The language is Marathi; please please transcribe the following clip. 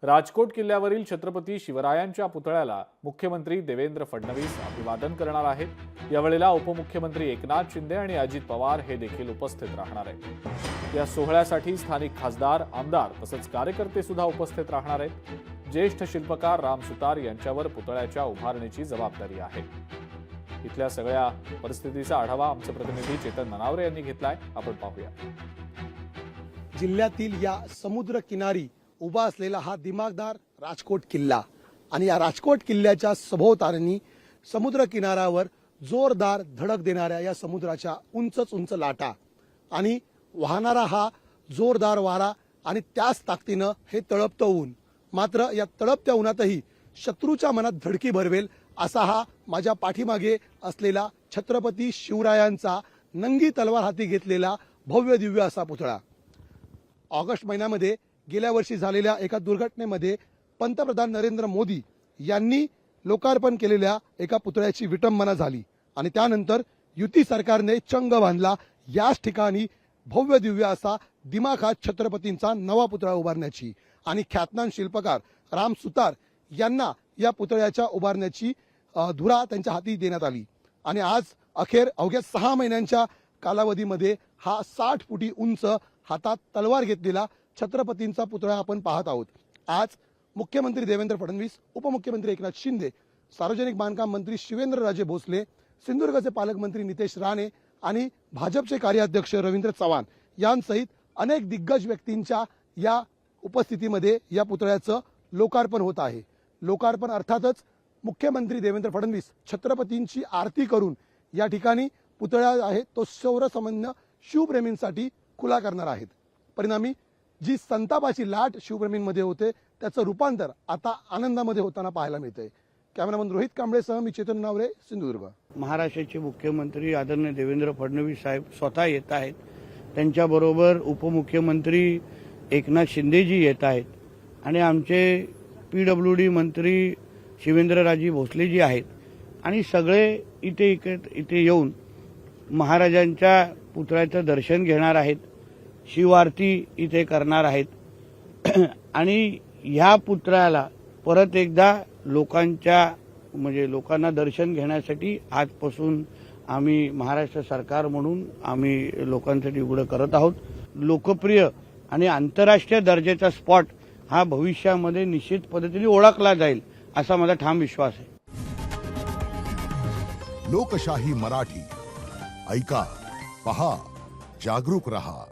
राजकोट किल्ल्यावरील छत्रपती शिवरायांच्या पुतळ्याला मुख्यमंत्री देवेंद्र फडणवीस अभिवादन करणार आहेत। यावेळेला उपमुख्यमंत्री एकनाथ शिंदे आणि अजित पवार हे देखील उपस्थित राहणार आहेत। या सोहळ्यासाठी स्थानिक खासदार, आमदार तसंच कार्यकर्ते सुद्धा उपस्थित राहणार आहेत। ज्येष्ठ शिल्पकार राम सुतार यांच्यावर पुतळ्याच्या उभारणीची जबाबदारी आहे। इथल्या सगळ्या परिस्थितीचा आढावा आमचे प्रतिनिधी चेतन ननावरे यांनी घेतलाय, आपण पाहूया। जिल्ह्यातील या समुद्र किनारी उभा असलेला हा दिमागदार राजकोट किल्ला आणि या राजकोट किल्ल्याच्या सभोवताली समुद्र किनाऱ्यावर जोरदार धडक देणाऱ्या या समुद्राच्या उंच लाटा आणि वाहणारा हा जोरदार वारा आणि त्याच ताकदीनं हे तळपतं ऊन। मात्र या तळपत्या उन्हातही शत्रूच्या मनात धडकी भरवेल असा हा माझ्या पाठीमागे असलेला छत्रपती शिवरायांचा नंगी तलवार हाती घेतलेला भव्य दिव्य असा पुतळा। ऑगस्ट महिन्यामध्ये गेल्या वर्षी झालेल्या एका दुर्घटनेमध्ये पंतप्रधान नरेंद्र मोदी यांनी लोकार्पण केलेल्या एका पुतळ्याची विटंबना झाली आणि त्यानंतर युती सरकारने चंग बांधला याच ठिकाणी भव्य दिव्य असा दिमाखात छत्रपतींचा नवा पुतळा उभारण्याची आणि ख्यातनाम शिल्पकार राम सुतार यांना या पुतळ्याच्या उभारण्याची धुरा त्यांच्या हाती देण्यात आली आणि आज अखेर अवघ्या 6 महिन्यांच्या कालावधीमध्ये हा 60 फुटी उंच हातात तलवार घेतलेला छत्रपतींचा पुतळा आपण पाहत आहोत। आज मुख्यमंत्री देवेंद्र फडणवीस, उपमुख्यमंत्री एकनाथ शिंदे, सार्वजनिक बांधकाम मंत्री शिवेंद्रराजे भोसले, सिंधुदुर्गचे पालकमंत्री नितेश राणे आणि भाजपचे कार्याध्यक्ष रवींद्र चव्हाण यांसहित अनेक दिग्गज व्यक्तींच्या या उपस्थितीमध्ये या पुतळ्याचं लोकार्पण होत आहे। लोकार्पण अर्थातच मुख्यमंत्री देवेंद्र फडणवीस छत्रपतींची आरती करून या ठिकाणी पुतळा आहे तो शौर्यसंपन्न शिवप्रेमींसाठी खुला करणार आहेत। परिणामी जी संतापाची लाट शिवप्रेमींमध्ये होते त्याचं रूपांतर आता आनंदामध्ये होताना पाहायला मिळतंय। कॅमेरामन रोहित कांबळेसह मी चेतन ननावरे, सिंधुदुर्ग। महाराष्ट्राचे मुख्यमंत्री आदरणीय देवेंद्र फडणवीस साहेब स्वतः येत आहेत, त्यांच्याबरोबर उपमुख्यमंत्री एकनाथ शिंदेजी येत आहेत आणि आमचे PWD मंत्री शिवेंद्रराजे भोसलेजी आहेत आणि सगळे इथे येऊन महाराजांच्या पुतळ्याचं दर्शन घेणार आहेत, शिवआरती इथे करणार आहेत आणि ह्या पुतळ्याला परत एकदा लोकांना दर्शन घेण्यासाठी आजपासून आम्ही महाराष्ट्र सरकार म्हणून आम्ही लोकांसाठी उघडं करत आहोत। लोकप्रिय आणि आंतरराष्ट्रीय दर्जाचा स्पॉट हा भविष्यामध्ये निश्चित पद्धतीने ओळखला जाईल असा माझा ठाम विश्वास आहे। लोकशाही मराठी ऐका, पहा, जागरूक रहा।